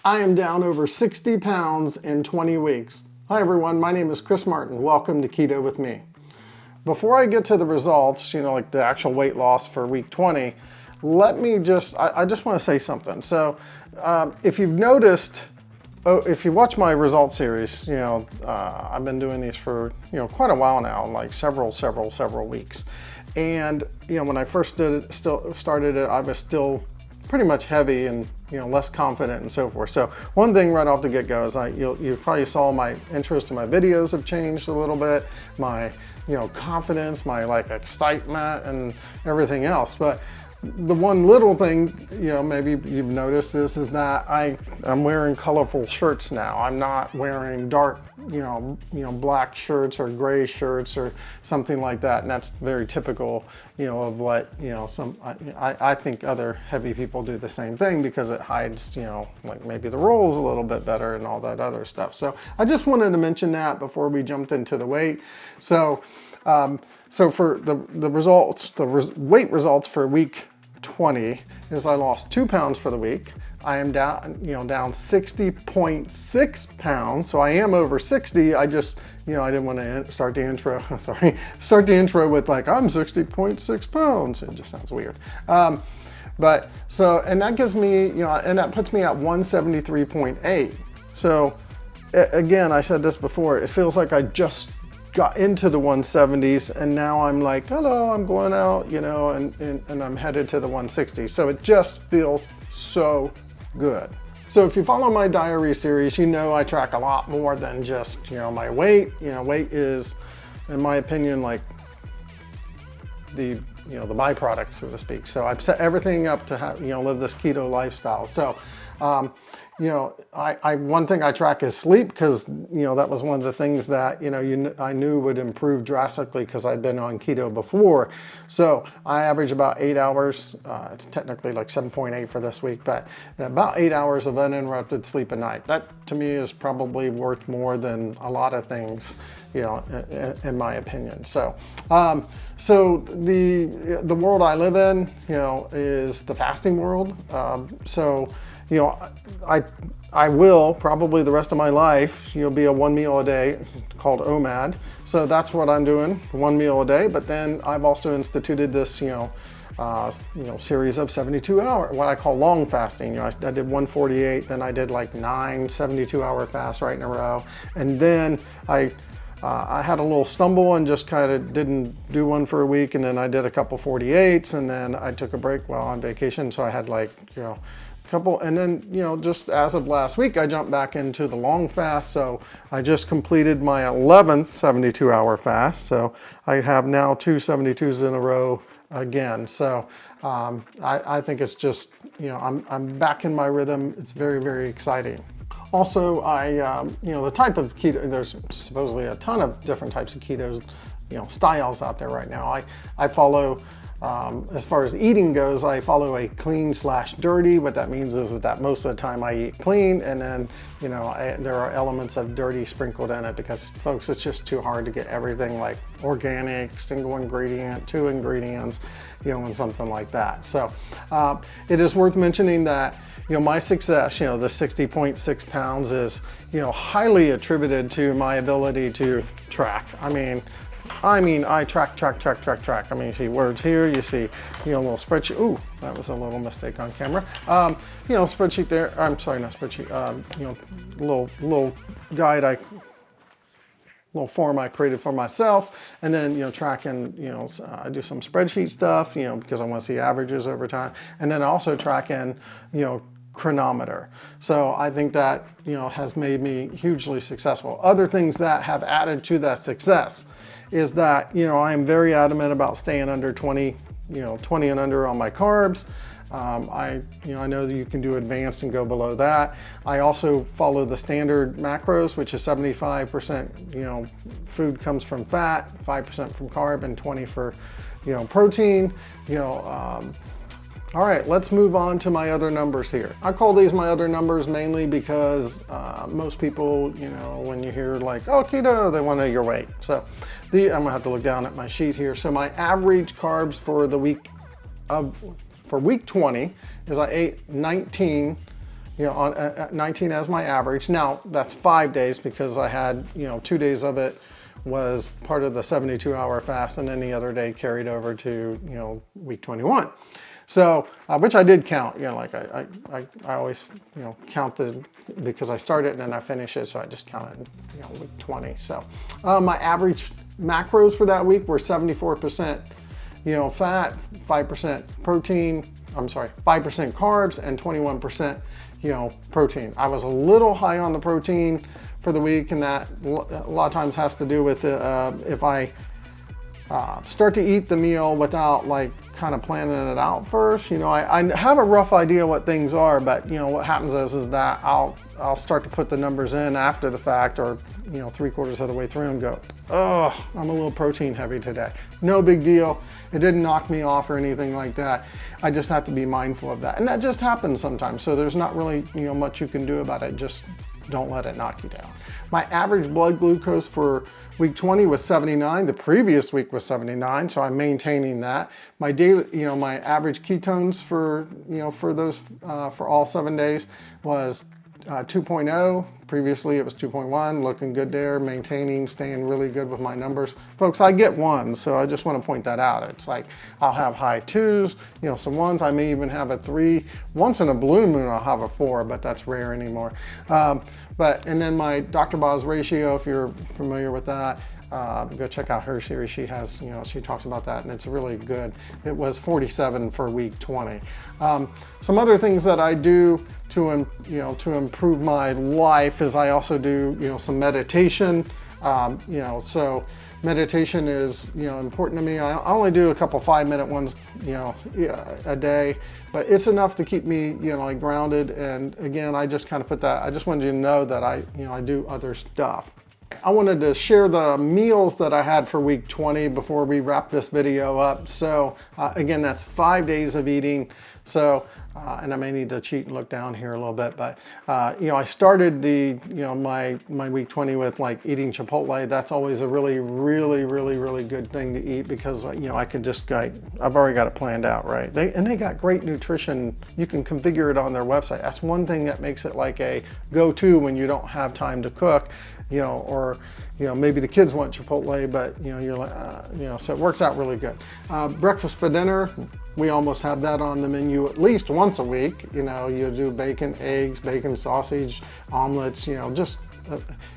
I am down over 60 pounds in 20 weeks. Hi everyone, my name is Chris Martin. Welcome to Keto with me. Before I get to the results, like the actual weight loss for week 20, I just want to say something. So if you've noticed, if you watch my results series, I've been doing these for, quite a while now, like several weeks. And, when I first started it, I was still pretty much heavy and, less confident and so forth. So one thing right off the get-go is you probably saw my interest in my videos have changed a little bit, my, confidence, my excitement and everything else. But the one little thing, maybe you've noticed this, is that I'm wearing colorful shirts now. I'm not wearing dark, black shirts or gray shirts or something like that. And that's very typical, of what, I think other heavy people do the same thing because it hides, like maybe the rolls a little bit better and all that other stuff. So I just wanted to mention that before we jumped into the weight. So for the results, weight results for week 20 is I lost 2 pounds for the week. I am down, down 60.6 pounds. So I am over 60. I just, I didn't want to start the intro, start the intro with I'm 60.6 pounds. It just sounds weird. And that gives me, and that puts me at 173.8. So again, I said this before, it feels like I just got into the 170s and now I'm like, hello, I'm going out, and I'm headed to the 160. So it just feels so good. So if you follow my diary series, I track a lot more than just, my weight. Weight is, in my opinion, like the byproduct, so to speak. So I've set everything up to have, live this keto lifestyle. So, one thing I track is sleep because, that was one of the things that, I knew would improve drastically because I'd been on keto before. So I average about 8 hours. It's technically like 7.8 for this week, but about 8 hours of uninterrupted sleep a night. That to me is probably worth more than a lot of things, in my opinion. So, so the world I live in, is the fasting world. I will probably the rest of my life, be a 1 meal a day called OMAD. So that's what I'm doing, 1 meal a day. But then I've also instituted this, series of 72 hour, what I call long fasting. I did 148, then I did like 9 72-hour fasts right in a row. And then I had a little stumble and just kind of didn't do one for a week. And then I did a couple 48s and then I took a break while on vacation. So I had couple, and then just as of last week I jumped back into the long fast. So I just completed my 11th 72-hour fast, so I have now 2 72s in a row again. So I think it's just, I'm back in my rhythm. It's very, very exciting. Also, the type of keto, there's supposedly a ton of different types of keto styles out there right now. I follow, as far as eating goes, I follow a clean/dirty. What that means is that most of the time I eat clean, and then there are elements of dirty sprinkled in it because, folks, it's just too hard to get everything like organic, single ingredient, 2 ingredients, and something like that. So it is worth mentioning that my success, the 60.6 pounds, is highly attributed to my ability to track. I track. I mean, you see words here, you see, a little spreadsheet. Ooh, that was a little mistake on camera. Spreadsheet there. I'm sorry, not spreadsheet. Little guide, little form I created for myself, and then tracking. I do some spreadsheet stuff, because I want to see averages over time, and then also tracking, chronometer. So I think that has made me hugely successful. Other things that have added to that success is that I am very adamant about staying under 20 and under on my carbs. I know that you can do advanced and go below that. I also follow the standard macros, which is 75% food comes from fat, 5% from carb, and 20 for protein. All right, let's move on to my other numbers here. I call these my other numbers mainly because most people, when you hear like, oh, keto, they want to know your weight. So I'm gonna have to look down at my sheet here. So my average carbs for the week for week 20 is I ate 19 you know, on 19 as my average. Now that's 5 days because I had, you know, 2 days of it was part of the 72-hour fast, and then the other day carried over to, you know, week 21. So, which I did count, you know, like I always, you know, count because I start it and then I finish it, so I just counted, you know, week 20. So, my average macros for that week were 74%, you know, fat, 5% protein, 5% carbs, and 21%, you know, protein. I was a little high on the protein for the week, and that a lot of times has to do with if I start to eat the meal without like kind of planning it out first. You know, I have a rough idea what things are, but you know what happens is that I'll start to put the numbers in after the fact, or you know, 3/4 of the way through, and go, oh, I'm a little protein heavy today. No big deal. It didn't knock me off or anything like that. I just have to be mindful of that, and that just happens sometimes. So there's not really, you know, much you can do about it. Just don't let it knock you down. My average blood glucose for week 20 was 79. The previous week was 79, so I'm maintaining that. My daily, you know, my average ketones for, you know, for those for all 7 days was 2.0. Previously it was 2.1. Looking good there, maintaining, staying really good with my numbers. Folks, I get ones, so I just want to point that out. It's like I'll have high 2s, you know, some 1s. I may even have a 3. Once in a blue moon I'll have a 4, but that's rare anymore. And then my Dr. Boz ratio, if you're familiar with that, go check out her series. She has, you know, she talks about that, and it's really good. It was 47 for week 20. Some other things that I do to, you know, to improve my life is I also do, you know, some meditation. You know, so meditation is, you know, important to me. I only do a couple 5-minute ones, you know, a day, but it's enough to keep me, you know, like grounded. And again, I just kind of put that, I just wanted you to know that I, you know, I do other stuff. I wanted to share the meals that I had for week 20 before we wrap this video up. So again, that's 5 days of eating. So, and I may need to cheat and look down here a little bit, but you know, I started the, you know, my week 20 with like eating Chipotle. That's always a really good thing to eat, because you know, I can just like, I've already got it planned out, right? They got great nutrition. You can configure it on their website. That's one thing that makes it like a go-to when you don't have time to cook. You know, or, you know, maybe the kids want Chipotle, but, you know, you're like, you know, so it works out really good. Breakfast for dinner, we almost have that on the menu at least once a week. You know, you do bacon, eggs, bacon, sausage, omelets, you know, just,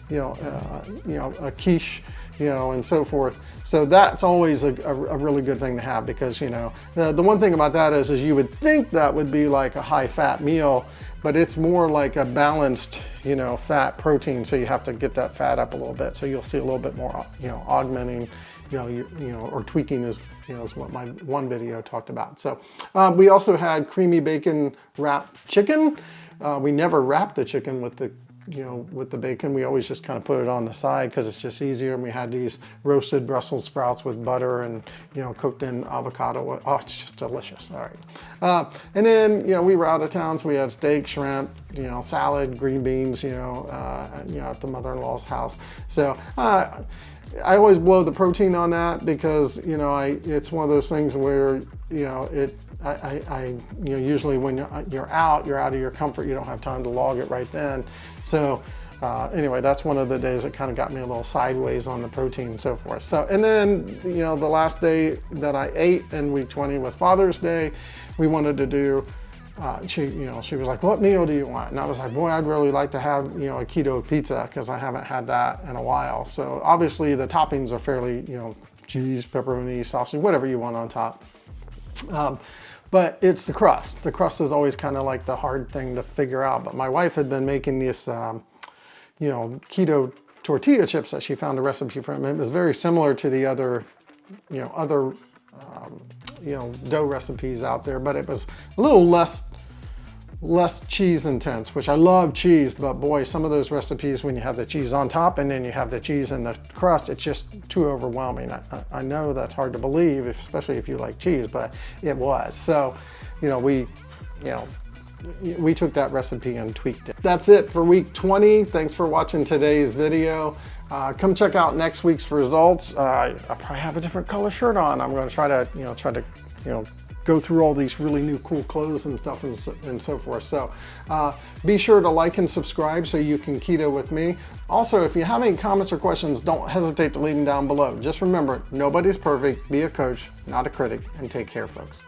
you know, a quiche, you know, and so forth. So that's always a really good thing to have, because, you know, the one thing about that is you would think that would be like a high fat meal, but it's more like a balanced, you know, fat protein. So you have to get that fat up a little bit. So you'll see a little bit more, you know, augmenting, you know, or tweaking is, you know, is what my one video talked about. So we also had creamy bacon wrapped chicken. We never wrapped the chicken with the, you know, with the bacon. We always just kind of put it on the side because it's just easier. And we had these roasted Brussels sprouts with butter and, you know, cooked in avocado. Oh, it's just delicious. All right. And then, you know, we were out of town, so we had steak, shrimp, you know, salad, green beans, you know, at the mother-in-law's house. So I always blow the protein on that, because, you know, it's one of those things where, you know, you know, usually when you're out of your comfort, you don't have time to log it right then. So anyway, that's one of the days that kind of got me a little sideways on the protein and so forth. So, and then, you know, the last day that I ate in week 20 was Father's Day. We wanted to do, she was like, what meal do you want? And I was like, boy, I'd really like to have, you know, a keto pizza, because I haven't had that in a while. So obviously the toppings are fairly, you know, cheese, pepperoni, sausage, whatever you want on top. But it's the crust. The crust is always kind of like the hard thing to figure out. But my wife had been making this, you know, keto tortilla chips that she found a recipe from. It was very similar to the other, you know, dough recipes out there, but it was a little less cheese intense, which I love cheese, but boy, some of those recipes, when you have the cheese on top and then you have the cheese in the crust, it's just too overwhelming. I know that's hard to believe, especially if you like cheese, but it was. So, you know, we took that recipe and tweaked it. That's it for week 20. Thanks for watching today's video. Come check out next week's results. I'll probably have a different color shirt on. I'm going to try to go through all these really new cool clothes and stuff and so forth. So be sure to like and subscribe so you can keto with me. Also, if you have any comments or questions, don't hesitate to leave them down below. Just remember, nobody's perfect. Be a coach, not a critic, and take care, folks.